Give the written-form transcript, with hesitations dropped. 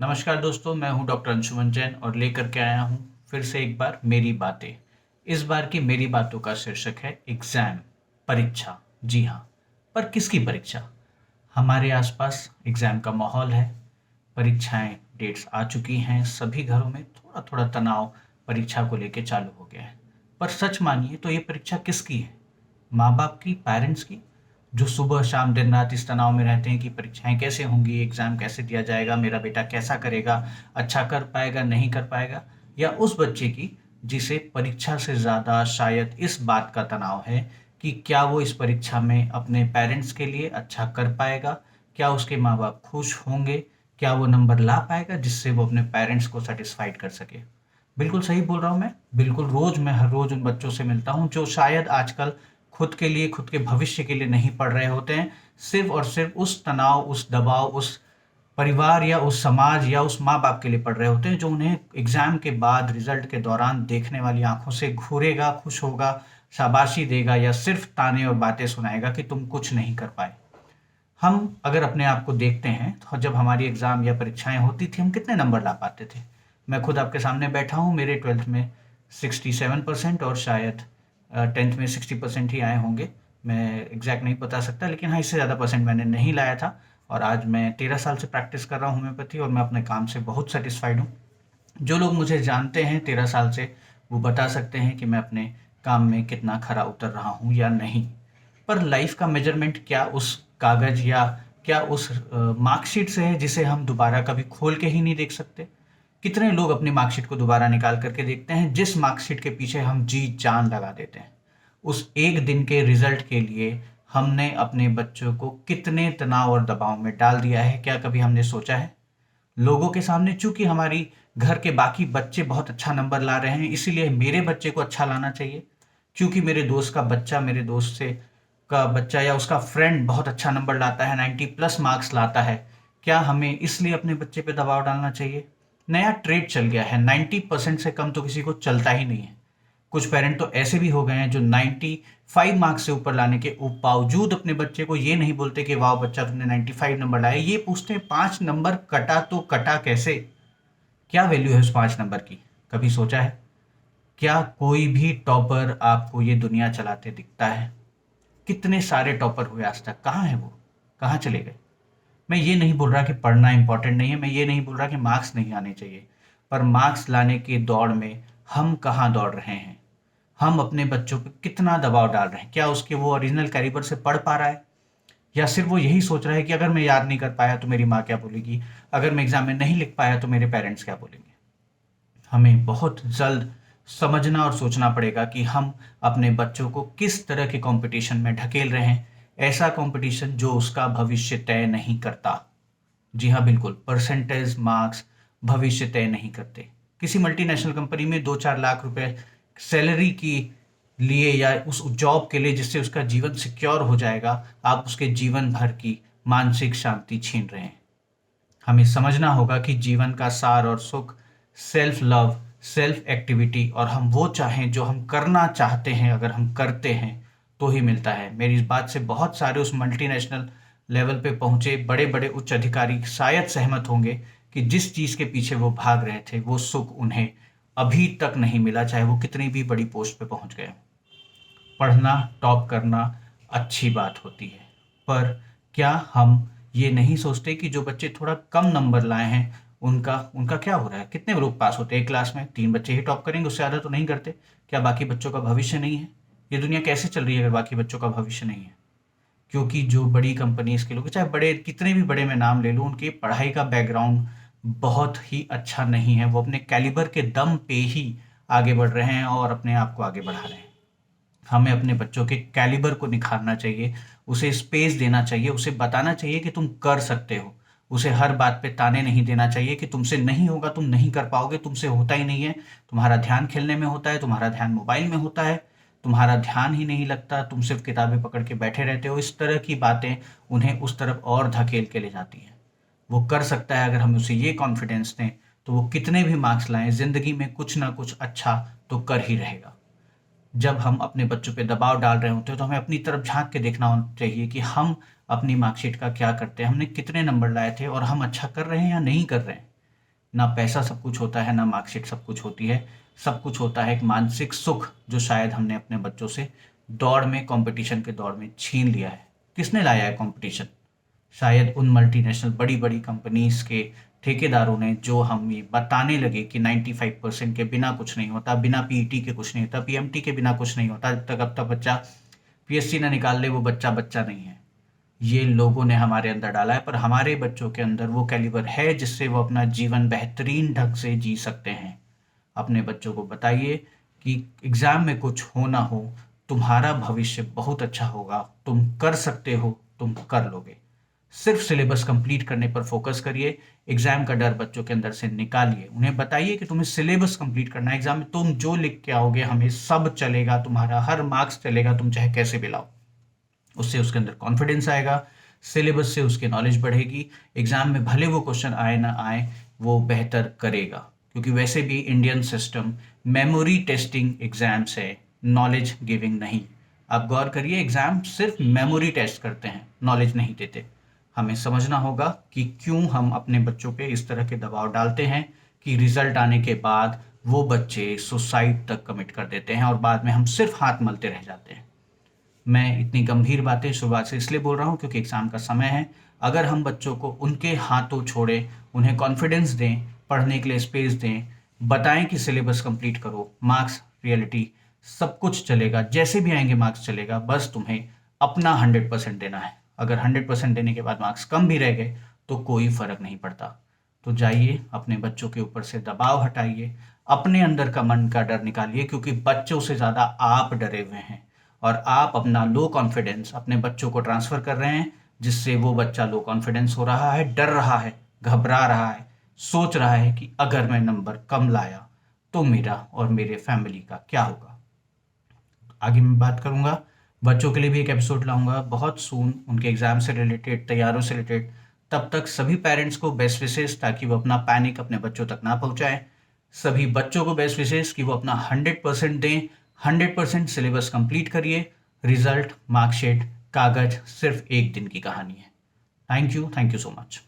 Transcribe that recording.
नमस्कार दोस्तों, मैं हूं डॉक्टर अंशुमन जैन और लेकर के आया हूं फिर से एक बार मेरी बातें। इस बार की मेरी बातों का शीर्षक है एग्ज़ाम, परीक्षा। जी हाँ, पर किसकी परीक्षा? हमारे आसपास एग्ज़ाम का माहौल है, परीक्षाएं डेट्स आ चुकी हैं, सभी घरों में थोड़ा थोड़ा तनाव परीक्षा को लेके चालू हो गया है। पर सच मानिए तो ये परीक्षा किसकी है? माँ बाप की, पेरेंट्स की, जो सुबह शाम दिन रात इस तनाव में रहते हैं कि परीक्षाएं कैसे होंगी, एग्ज़ाम कैसे दिया जाएगा, मेरा बेटा कैसा करेगा, अच्छा कर पाएगा, नहीं कर पाएगा, या उस बच्चे की जिसे परीक्षा से ज़्यादा शायद इस बात का तनाव है कि क्या वो इस परीक्षा में अपने पेरेंट्स के लिए अच्छा कर पाएगा, क्या उसके माँ बाप खुश होंगे, क्या वो नंबर ला पाएगा जिससे वो अपने पेरेंट्स को सेटिस्फाइड कर सके। बिल्कुल सही बोल रहा हूँ मैं। बिल्कुल रोज़ मैं हर रोज़ उन बच्चों से मिलता हूँ जो शायद आजकल खुद के लिए, खुद के भविष्य के लिए नहीं पढ़ रहे होते हैं। सिर्फ़ और सिर्फ़ उस तनाव, उस दबाव, उस परिवार या उस समाज या उस माँ-बाप के लिए पढ़ रहे होते हैं जो उन्हें एग्ज़ाम के बाद, रिज़ल्ट के दौरान देखने वाली आँखों से घूरेगा, खुश होगा, शाबाशी देगा या सिर्फ़ ताने और बातें सुनाएगा कि तुम कुछ नहीं कर पाए। हम अगर अपने आप को देखते हैं तो जब हमारी एग्ज़ाम या परीक्षाएं होती थी हम कितने नंबर ला पाते थे। मैं खुद आपके सामने बैठा हूँ, मेरे 12th में 67% और शायद 10th में 60% ही आए होंगे। मैं एग्जैक्ट नहीं बता सकता, लेकिन हाँ, इससे ज़्यादा परसेंट मैंने नहीं लाया था। और आज मैं 13 साल से प्रैक्टिस कर रहा हूँ होम्योपैथी और मैं अपने काम से बहुत सेटिस्फाइड हूँ। जो लोग मुझे जानते हैं 13 साल से, वो बता सकते हैं कि मैं अपने काम में कितना खरा उतर रहा हूँ या नहीं। पर लाइफ का मेजरमेंट क्या उस कागज या क्या उस मार्कशीट से है जिसे हम दोबारा कभी खोल के ही नहीं देख सकते? कितने लोग अपनी मार्कशीट को दोबारा निकाल करके देखते हैं जिस मार्कशीट के पीछे हम जी जान लगा देते हैं? उस एक दिन के रिजल्ट के लिए हमने अपने बच्चों को कितने तनाव और दबाव में डाल दिया है, क्या कभी हमने सोचा है? लोगों के सामने चूंकि हमारी घर के बाकी बच्चे बहुत अच्छा नंबर ला रहे हैं इसीलिए मेरे बच्चे को अच्छा लाना चाहिए। क्योंकि मेरे दोस्त का बच्चा, मेरे दोस्त से का बच्चा या उसका फ्रेंड बहुत अच्छा नंबर लाता है, 90+ मार्क्स लाता है, क्या हमें इसलिए अपने बच्चे पे दबाव डालना चाहिए? नया ट्रेड चल गया है, 90% से कम तो किसी को चलता ही नहीं है। कुछ पेरेंट तो ऐसे भी हो गए हैं जो 95 मार्क्स से ऊपर लाने के बावजूद अपने बच्चे को ये नहीं बोलते कि वाह बच्चा तुमने 95 नंबर लाया, ये पूछते हैं 5 नंबर कटा तो कटा कैसे? क्या वैल्यू है उस 5 नंबर की? कभी सोचा है? क्या कोई भी टॉपर आपको ये दुनिया चलाते दिखता है? कितने सारे टॉपर हुए आज तक, कहाँ है वो? कहाँ चले गए? मैं ये नहीं बोल रहा कि पढ़ना इंपॉर्टेंट नहीं है, मैं ये नहीं बोल रहा कि मार्क्स नहीं आने चाहिए, पर मार्क्स लाने की दौड़ में हम कहाँ दौड़ रहे हैं? हम अपने बच्चों पे कितना दबाव डाल रहे हैं? क्या उसके वो ओरिजिनल कैलिबर से पढ़ पा रहा है, या सिर्फ वो यही सोच रहा है कि अगर मैं याद नहीं कर पाया तो मेरी माँ क्या बोलेगी, अगर मैं एग्जाम में नहीं लिख पाया तो मेरे पेरेंट्स क्या बोलेंगे? हमें बहुत जल्द समझना और सोचना पड़ेगा कि हम अपने बच्चों को किस तरह के कंपटीशन में ढकेल रहे हैं। ऐसा कंपटीशन जो उसका भविष्य तय नहीं करता। जी हाँ, बिल्कुल, परसेंटेज मार्क्स भविष्य तय नहीं करते। किसी मल्टीनेशनल कंपनी में 2-4 लाख रुपए सैलरी की लिए या उस जॉब के लिए जिससे उसका जीवन सिक्योर हो जाएगा, आप उसके जीवन भर की मानसिक शांति छीन रहे हैं। हमें समझना होगा कि जीवन का सार और सुख सेल्फ लव, सेल्फ एक्टिविटी और हम वो चाहें जो हम करना चाहते हैं, अगर हम करते हैं तो ही मिलता है। मेरी इस बात से बहुत सारे उस मल्टीनेशनल लेवल पे पहुंचे बड़े बड़े उच्च अधिकारी शायद सहमत होंगे कि जिस चीज़ के पीछे वो भाग रहे थे वो सुख उन्हें अभी तक नहीं मिला, चाहे वो कितनी भी बड़ी पोस्ट पे पहुंच गए। पढ़ना, टॉप करना अच्छी बात होती है, पर क्या हम ये नहीं सोचते कि जो बच्चे थोड़ा कम नंबर लाए हैं उनका उनका क्या हो रहा है? कितने लोग पास होते हैं एक क्लास में? 3 बच्चे ही टॉप करेंगे, उससे ज़्यादा तो नहीं करते। क्या बाकी बच्चों का भविष्य नहीं है? ये दुनिया कैसे चल रही है अगर बाकी बच्चों का भविष्य नहीं है? क्योंकि जो बड़ी कंपनीज के लोग, चाहे बड़े कितने भी बड़े मैं नाम ले लूँ, उनकी पढ़ाई का बैकग्राउंड बहुत ही अच्छा नहीं है। वो अपने कैलिबर के दम पे ही आगे बढ़ रहे हैं और अपने आप को आगे बढ़ा रहे हैं। हमें अपने बच्चों के कैलिबर को निखारना चाहिए, उसे स्पेस देना चाहिए, उसे बताना चाहिए कि तुम कर सकते हो। उसे हर बात पे ताने नहीं देना चाहिए कि तुमसे नहीं होगा, तुम नहीं कर पाओगे, तुमसे होता ही नहीं है, तुम्हारा ध्यान खेलने में होता है, तुम्हारा ध्यान मोबाइल में होता है, तुम्हारा ध्यान ही नहीं लगता, तुम सिर्फ किताबें पकड़ के बैठे रहते हो। इस तरह की बातें उन्हें उस तरफ और धकेल के ले जाती हैं। वो कर सकता है, अगर हम उसे ये कॉन्फिडेंस दें तो वो कितने भी मार्क्स लाएं, ज़िंदगी में कुछ ना कुछ अच्छा तो कर ही रहेगा। जब हम अपने बच्चों पे दबाव डाल रहे होते हैं तो हमें अपनी तरफ झांक के देखना चाहिए कि हम अपनी मार्कशीट का क्या करते हैं, हमने कितने नंबर लाए थे और हम अच्छा कर रहे हैं या नहीं कर रहे हैं। ना पैसा सब कुछ होता है, ना मार्कशीट सब कुछ होती है। सब कुछ होता है एक मानसिक सुख जो शायद हमने अपने बच्चों से दौड़ में, कंपटीशन के दौर में छीन लिया है। किसने लाया है कंपटीशन? शायद उन मल्टीनेशनल बड़ी बड़ी कंपनीज के ठेकेदारों ने, जो हम ये बताने लगे कि 95% के बिना कुछ नहीं होता, बिना पीईटी के कुछ नहीं होता, पीएमटी के बिना कुछ नहीं होता, जब तक अब तक बच्चा पीएससी ना निकाल ले वो बच्चा बच्चा नहीं है। ये लोगों ने हमारे अंदर डाला है, पर हमारे बच्चों के अंदर वो कैलिबर है जिससे वो अपना जीवन बेहतरीन ढंग से जी सकते हैं। अपने बच्चों को बताइए कि एग्ज़ाम में कुछ हो ना हो, तुम्हारा भविष्य बहुत अच्छा होगा, तुम कर सकते हो, तुम कर लोगे। सिर्फ सिलेबस कंप्लीट करने पर फोकस करिए। एग्जाम का डर बच्चों के अंदर से निकालिए। उन्हें बताइए कि तुम्हें सिलेबस कंप्लीट करना है, एग्जाम में तुम जो लिख के आओगे हमें सब चलेगा, तुम्हारा हर मार्क्स चलेगा, तुम चाहे कैसे भी लाओ। उससे उसके अंदर कॉन्फिडेंस आएगा, सिलेबस से उसकी नॉलेज बढ़ेगी। एग्जाम में भले वो क्वेश्चन आए ना आए, वो बेहतर करेगा, क्योंकि वैसे भी Indian system memory testing exams है, नॉलेज गिविंग नहीं। आप गौर करिए, एग्जाम सिर्फ मेमोरी टेस्ट करते हैं, नॉलेज नहीं देते। हमें समझना होगा कि क्यों हम अपने बच्चों पे इस तरह के दबाव डालते हैं कि रिजल्ट आने के बाद वो बच्चे सुसाइड तक कमिट कर देते हैं और बाद में हम सिर्फ हाथ मलते रह जाते हैं। मैं इतनी गंभीर बातें शुरुआत से इसलिए बोल रहा हूँ क्योंकि एग्ज़ाम का समय है। अगर हम बच्चों को उनके हाथों छोड़ें, उन्हें कॉन्फिडेंस दें, पढ़ने के लिए स्पेस दें, बताएं कि सिलेबस कंप्लीट करो, मार्क्स, रियलिटी सब कुछ चलेगा, जैसे भी आएंगे मार्क्स चलेगा, बस तुम्हें अपना 100% देना है। अगर 100% देने के बाद मार्क्स कम भी रह गए तो कोई फ़र्क नहीं पड़ता। तो जाइए, अपने बच्चों के ऊपर से दबाव हटाइए, अपने अंदर का मन का डर निकालिए, क्योंकि बच्चों से ज़्यादा आप डरे हुए हैं और आप अपना लो कॉन्फिडेंस अपने बच्चों को ट्रांसफ़र कर रहे हैं, जिससे वो बच्चा लो कॉन्फिडेंस हो रहा है, डर रहा है, घबरा रहा है, सोच रहा है कि अगर मैं नंबर कम लाया तो मेरा और मेरे फैमिली का क्या होगा। आगे मैं बात करूंगा, बच्चों के लिए भी एक एपिसोड लाऊंगा बहुत सून, उनके एग्जाम से रिलेटेड, तैयारों से रिलेटेड। तब तक सभी पेरेंट्स को बेस्ट विशेष, ताकि वो अपना पैनिक अपने बच्चों तक ना पहुंचाएं। सभी बच्चों को बेस्ट विशेष कि वो अपना 100% दें। 100% सिलेबस कंप्लीट करिए। रिजल्ट, मार्कशीट, कागज सिर्फ एक दिन की कहानी है। Thank you so much.